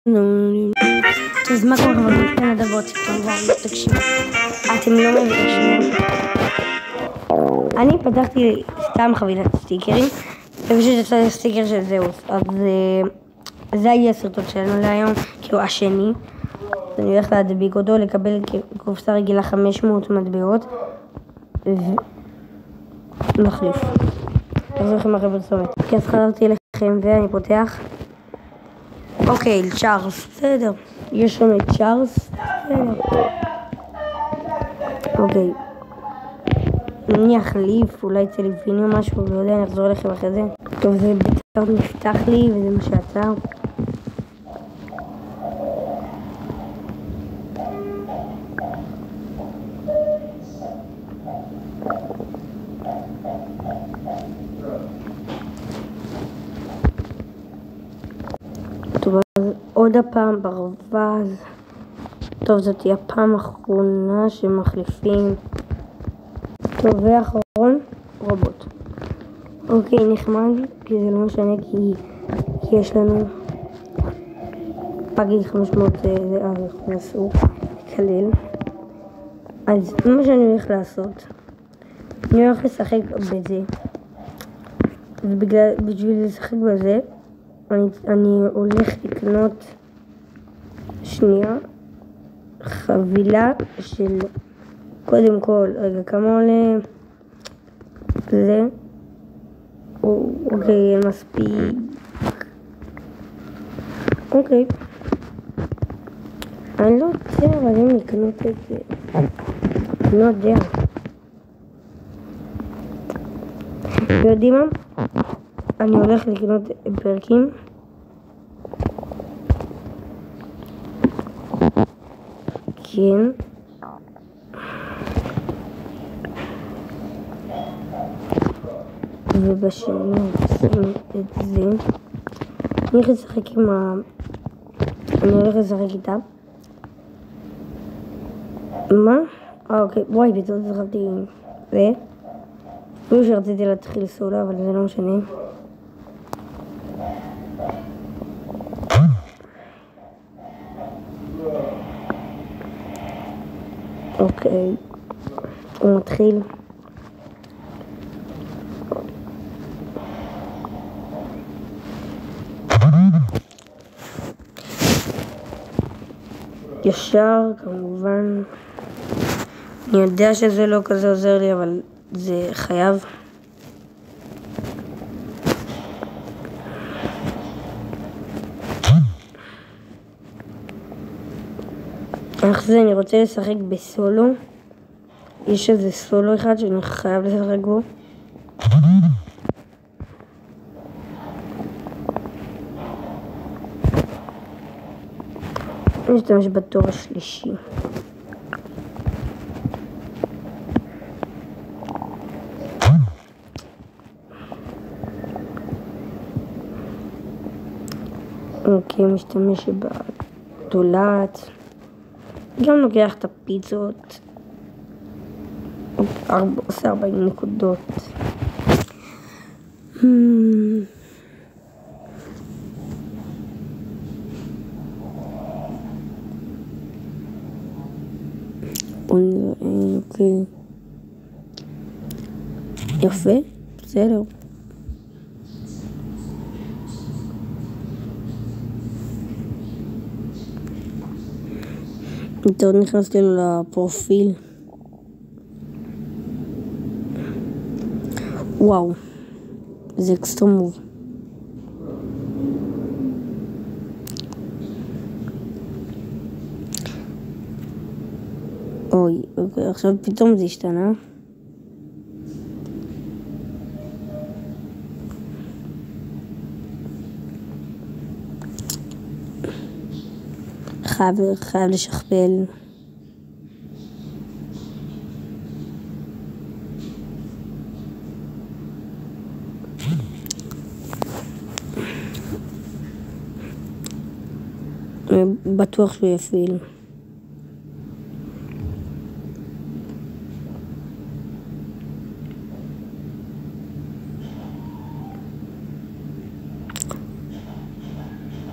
טוב, אז מה קורה חברים? כן, הדבות, כמובן, תקשיבו. אתם לא מבינים. אני פתחתי סתם חבילת סטיקרים, ופשוט יצא סטיקר של זהוס. אז זה יהיה הסרטון שלנו להיום, כאילו השני. אני הולך להדביק אותו, לקבל קופסה רגילה 500 מטבעות, ונחליף. נחזור לכם אחרי פרסומת. כי אז חזרתי לכם ואני פותח. אוקיי, צ'ארלס, בסדר. יש לנו את צ'ארלס, בסדר. אוקיי. אני אחליף, אולי טלוויני או משהו, לא יודע, אני אחזור לכם אחרי זה. טוב, זה בטח נפתח לי, וזה מה שעצר. טוב, אז עוד הפעם ברווז. טוב, זאת תהיה הפעם האחרונה שמחליפים. טוב, ואחרון, רובוט. אוקיי, נחמד, כי זה לא משנה, כי יש לנו פגי 500, זה אסור לקלל. אז מה שאני הולך לעשות, אני הולך לשחק בזה, ובשביל לשחק בזה, אני הולך לקנות חבילה של, קודם כל, רגע, כמה עולה זה? אוקיי, מספיק. אוקיי. אני לא יודע, אבל אם לקנות את זה, אני לא יודע. יודעים מה? אני הולך לקנות פרקים. כן. ובשני עושים את זה. אני הולך לשחק אני הולך לשחק איתה. מה? אוקיי, וואי, בטעות זכרתי זה. אפילו שרציתי להתחיל סולו, אבל זה לא משנה. אוקיי, הוא מתחיל. ישר, כמובן. אני יודע שזה לא כזה עוזר לי, אבל זה חייב. איך זה? אני רוצה לשחק בסולו. יש איזה סולו אחד שאני חייב לשחק בו. אני אשתמש בתור השלישי. אוקיי, משתמש בתולעת. גם לוקח את הפיצות. עושה 40 נקודות. אוקיי. יפה, בסדר. עוד נכנסתי לו לפרופיל. וואו, זה אקסטרה מוב. אוי, אוקיי, עכשיו פתאום זה השתנה. חייב לשכפל. בטוח שהוא יפעיל.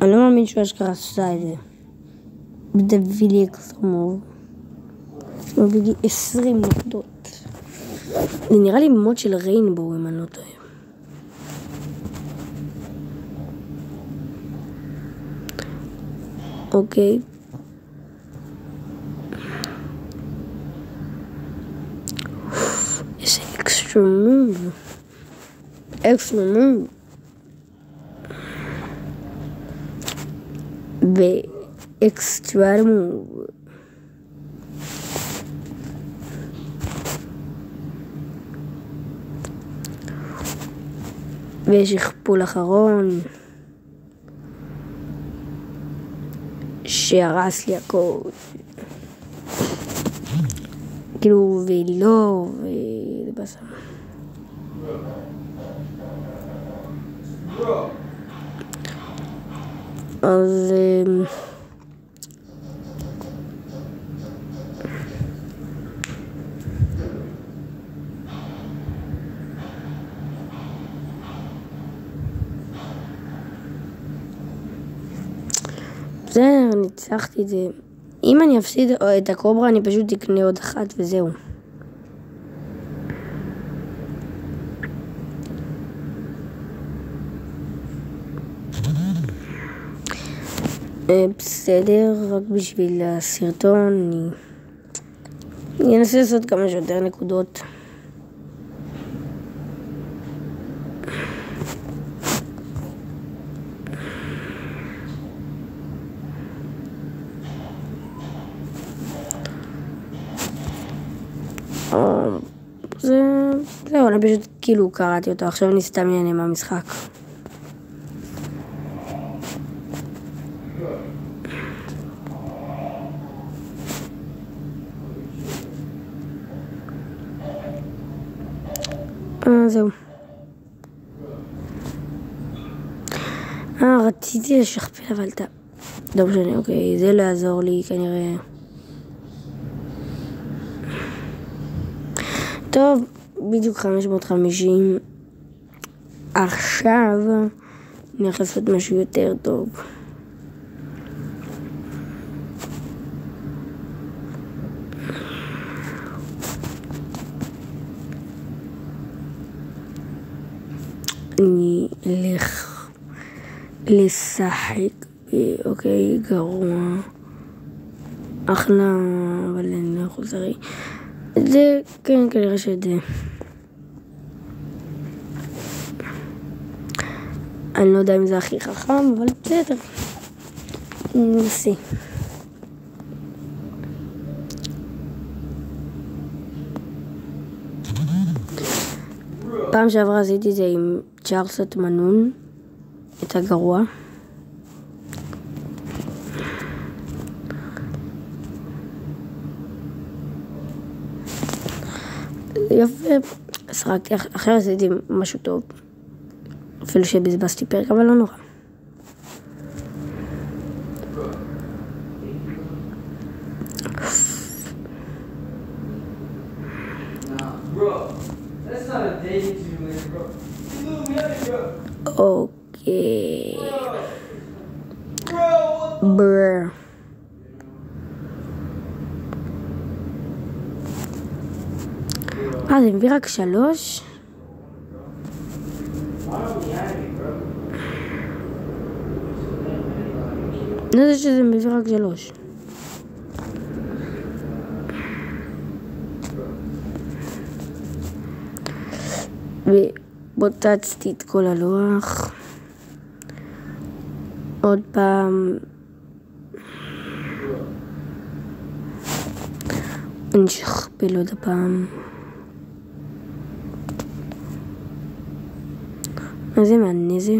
אני לא מאמין מאמין שהוא אשכרה עשה את זה. בדבי לי אקסטרמוב. הוא בלי 20 נקודות. זה נראה לי מוד של ריינבו, אם אני לא טועה. אוקיי. איזה אקסטרמוב. אקסטרמוב. ואקסטרמוב. ויש הכפול אחרון שהרס לי הכל, כאילו ולא ובסם. אז בסדר, ניצחתי את זה. אם אני אפסיד את הקוברה, אני פשוט אקנה עוד אחת וזהו. בסדר, רק בשביל הסרטון אני אנסה לעשות כמה שיותר נקודות. זהו, אני פשוט כאילו קראתי אותו, עכשיו אני סתם נהנה מהמשחק. זהו. רציתי לשכפל אבל לא משנה, אוקיי, זה לא יעזור לי כנראה. טוב, בדיוק 550. עכשיו אני הולך לעשות משהו יותר טוב. אני אלך לשחק, אוקיי, גרוע. אחלה, אבל אני לא יכול לזרי. זה, כן, כנראה שזה. אני לא יודע אם זה הכי חכם, אבל בסדר. ננסה. פעם שעברה עשיתי את זה עם צ'ארלס מנון, את הגרוע. יפה, שחקתי, אחרי עשיתי משהו טוב. אפילו שבזבזתי פרק, אבל לא נורא. אוקיי. בר. זה מביא רק 3? לא יודע שזה מביא רק 3. ובוטצתי את כל הלוח. עוד פעם. אני אשכפל עוד הפעם. מה זה מענה זה?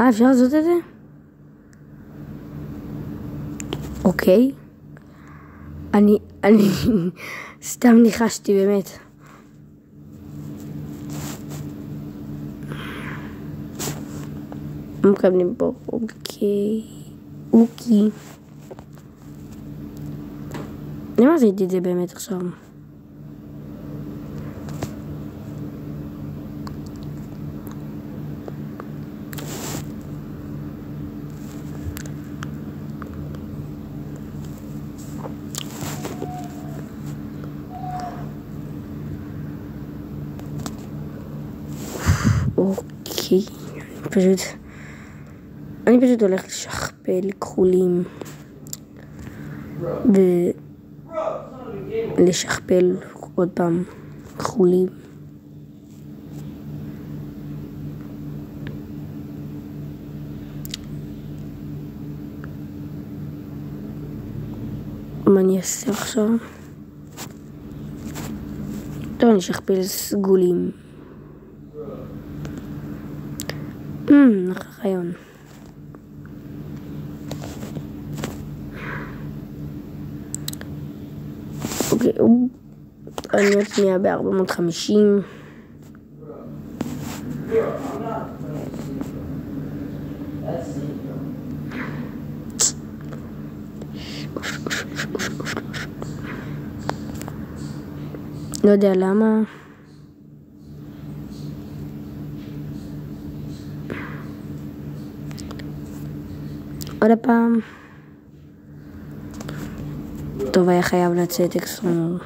אפשר לעשות את זה? אוקיי. אני סתם ניחשתי באמת. מקבלים פה, אוקיי. אוקיי. למה עשיתי את זה באמת עכשיו? אוקיי, אני פשוט הולך לשכפל כחולים ולשכפל עוד פעם כחולים. מה אני אעשה עכשיו? טוב, אני אשכפל סגולים. רעיון. אוקיי, אני עוד שנייה ב-450. לא יודע למה. עוד הפעם. טוב, היה חייב לצאת אקסטרמור.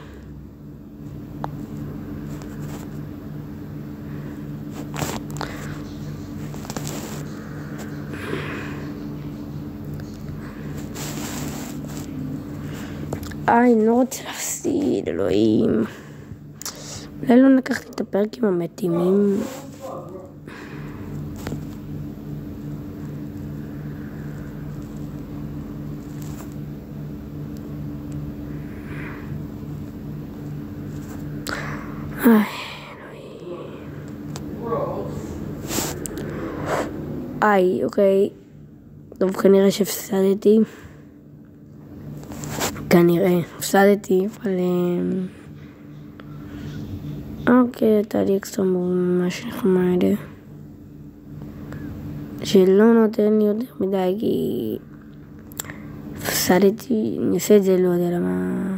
אני לא רוצה להפסיד, אלוהים. אולי לא לקחתי את הפרקים המתאימים. אוקיי. טוב, כנראה שהפסדתי. הפסדתי, אבל... אוקיי, הייתה לי אקסטרמור ממש נחמד. שלא נותן לי יותר מדי, כי... הפסדתי, אני עושה את זה, לא יודע למה...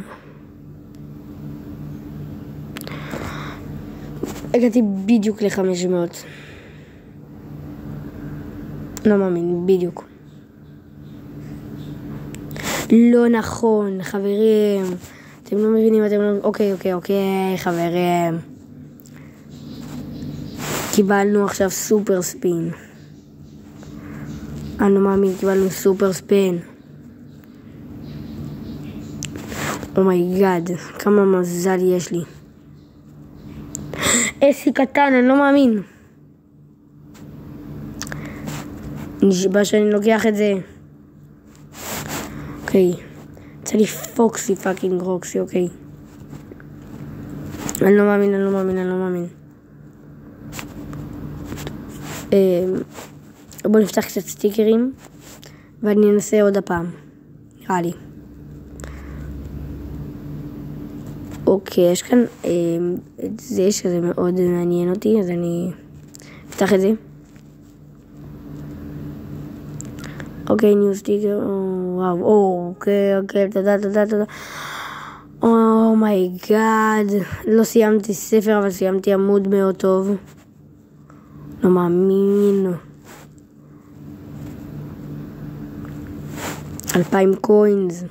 הגעתי בדיוק ל-500. לא מאמין, בדיוק. לא נכון, חברים. אתם לא מבינים, אתם לא... אוקיי, חברים. קיבלנו עכשיו סופר ספין. אני לא מאמין, קיבלנו סופר ספין. אומייגאד, כמה מזל יש לי. עסי קטן, אני לא מאמין. נשבע שאני לוקח את זה. אוקיי. יצא לי פוקסי פאקינג רוקסי, אוקיי. אני לא מאמין. בואו נפתח קצת סטיקרים. ואני אנסה עוד הפעם. נראה לי. אוקיי, יש כאן את זה שזה מאוד מעניין אותי, אז אני אפתח את זה. אוקיי, ניו סטיקר, וואו, אוקיי, תודה. אומייגאד, לא סיימתי ספר, אבל סיימתי עמוד מאוד טוב. לא מאמין. 2,000 קוינס.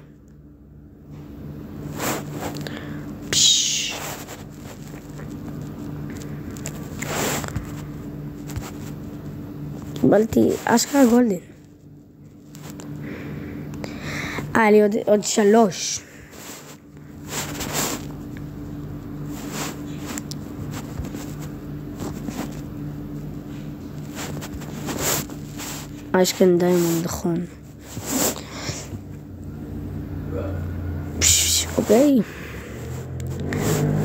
קיבלתי אשכרה גולדן. היה לי עוד 3. יש כאן דיימונד, נכון. אוקיי.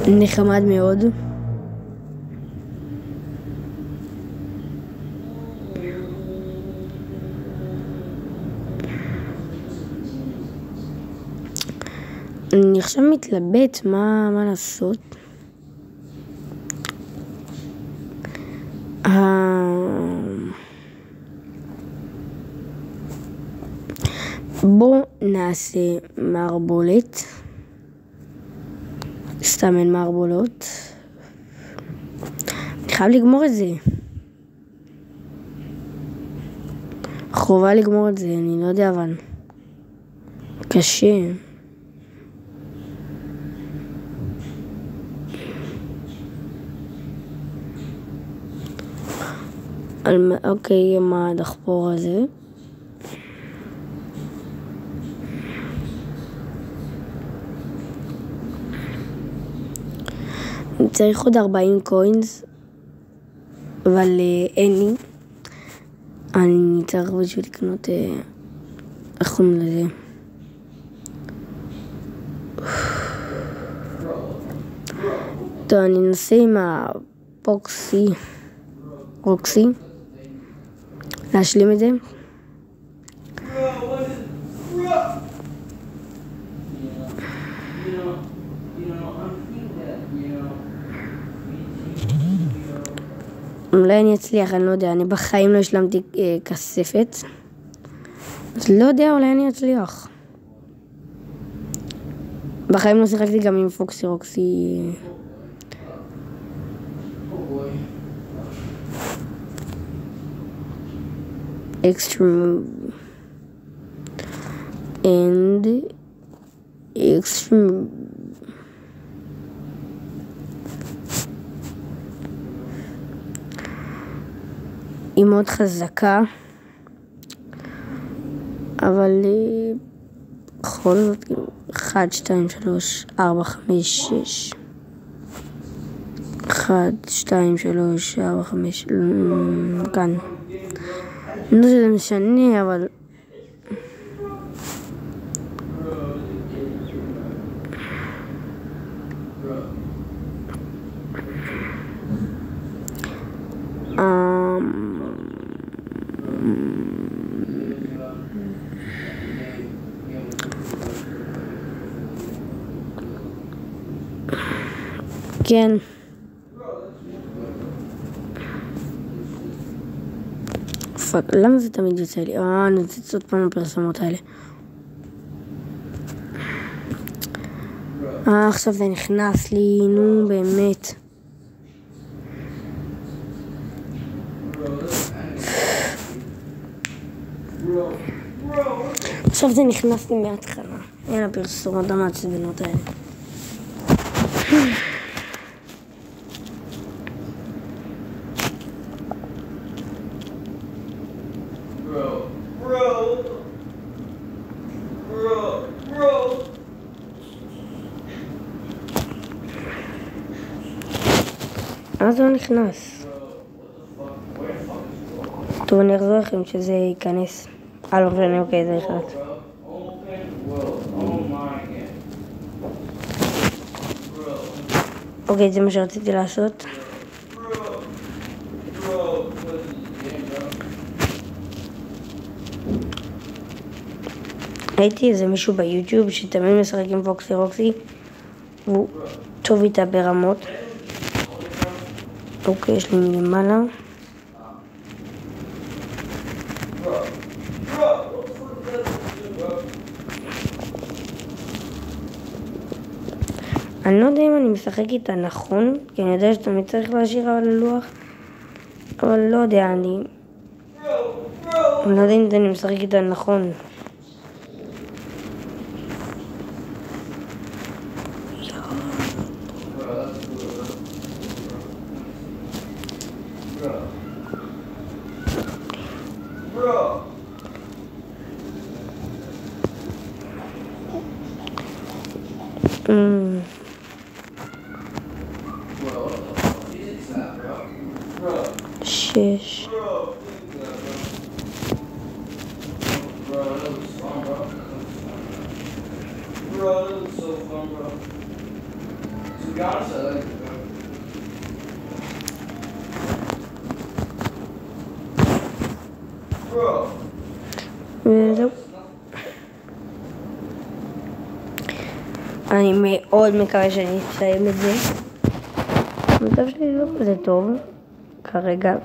נחמד מאוד. אני עכשיו מתלבט מה לעשות. בואו נעשה מערבולת. סתם אין מערבולות. אני חייב לגמור את זה. חובה לגמור את זה, אני לא יודע אבל. קשה. אוקיי, מה הדחפור הזה? צריך עוד 40 קוינס, אבל אין לי. אני צריך בשביל לקנות איך קוראים לזה? טוב, אני אנסה עם הפוקסי רוקסי להשלים את זה. אולי אני אצליח, אני לא יודע, אני בחיים לא השלמתי כספת, אז לא יודע, אולי אני אצליח. בחיים לא שיחקתי גם עם פוקסי רוקסי. Extra move and extra move. היא מאוד חזקה, אבל בכל זאת 1, 2, 3, 4, 5, 6 1, 2, 3, 4, 5 כאן. לא שזה משנה, אבל כן. למה זה תמיד יוצא לי? נוצץ עוד פעם הפרסומות האלה. עכשיו זה נכנס לי, נו באמת. עכשיו זה נכנס לי מההתחלה. אין הפרסומות המעצבנות האלה. אז הוא נכנס. טוב, אני אחזור לכם שזה ייכנס. לא משנה, אוקיי, זה נכנס. אוקיי, זה מה שרציתי לעשות. ראיתי איזה מישהו ביוטיוב שתמיד משחק עם פוקסי רוקסי והוא טוב איתה ברמות. אוקיי, יש לי מלמעלה. אני לא יודע אם אני משחק איתה נכון, כי אני יודע שתמיד צריך להשאיר על הלוח, אבל לא יודע, אני לא יודע אם אני משחק איתה נכון. Shish. וזהו. אני מאוד מקווה שאני אסיים את זה. המצב שלי לא כזה טוב כרגע.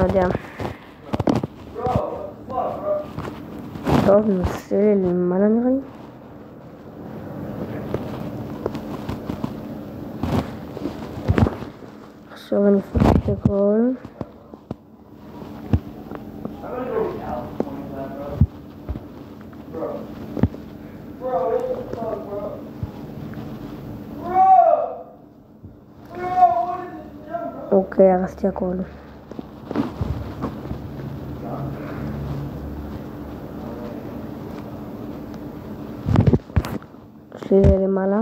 יודע. טוב, נעשה לי למעלה נראה לי. עכשיו אני אפתח את הכל. אוקיי, הרסתי הכל. שלי זה למעלה.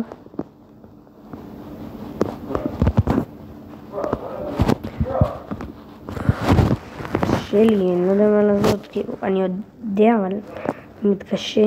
שלי, אני לא יודע מה לעשות, כאילו, אני יודע, אבל אני מתקשה.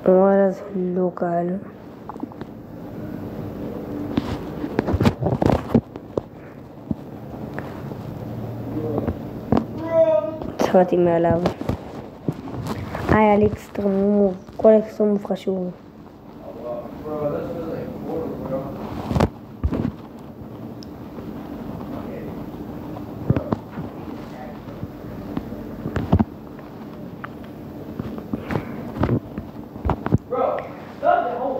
וואלה, זה לא קל. צחקתי מעליו. היה לי אקסטרה מוב, כל אקסטרה מוב חשוב.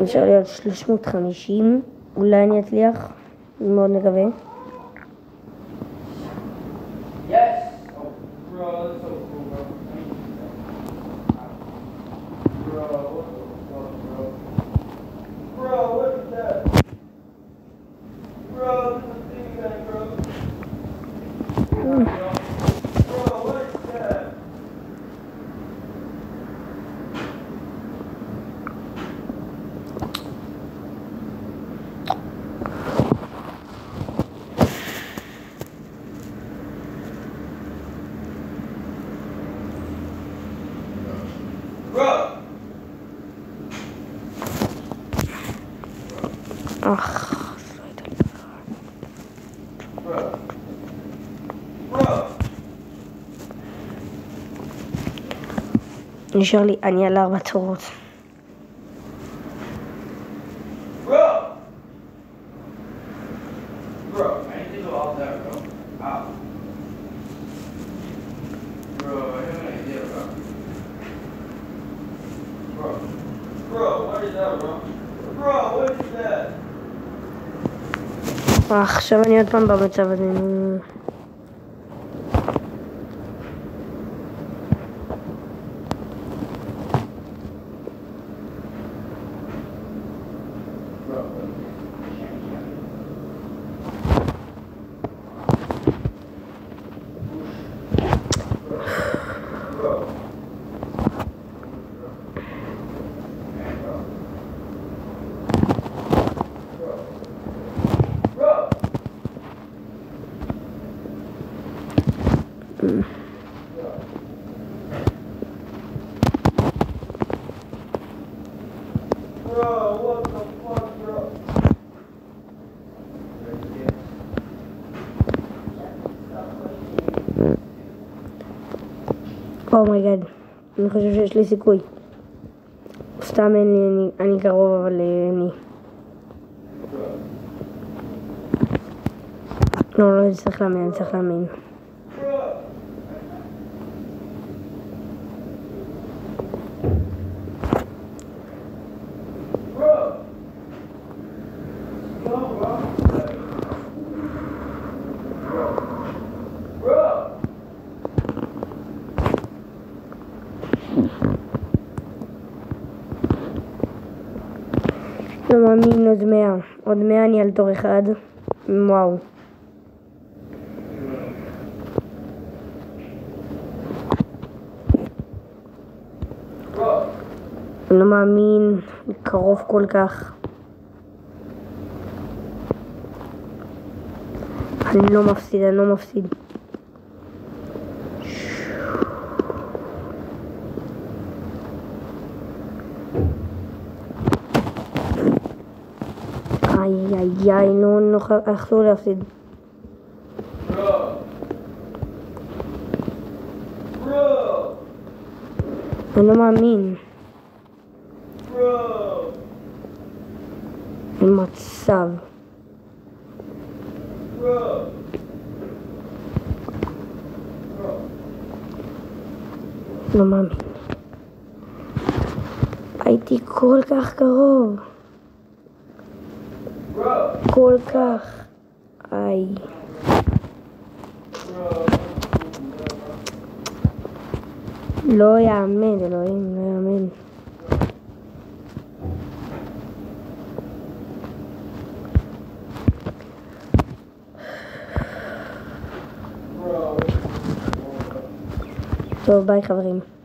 נשאר לי עוד 350, אולי אני אצליח, אני מאוד מקווה. נשאר לי, אני על 4 צורות. עכשיו אני עוד פעם במצב הזה. אומייגאד, אני חושב שיש לי סיכוי. סתם אין לי, אני קרוב אבל אין לי. לא, אני צריך לאמן, אני צריך לאמן. לא מאמין, עוד 100 אני על תור אחד. וואו. לא מאמין, קרוב כל כך. אני לא מפסיד, אני לא מפסיד. איי, נו, אסור להפסיד. אני לא מאמין. אין מצב. לא מאמין. הייתי כל כך קרוב. כל כך. איי. לא יאמן, אלוהים, לא יאמן. טוב, ביי חברים.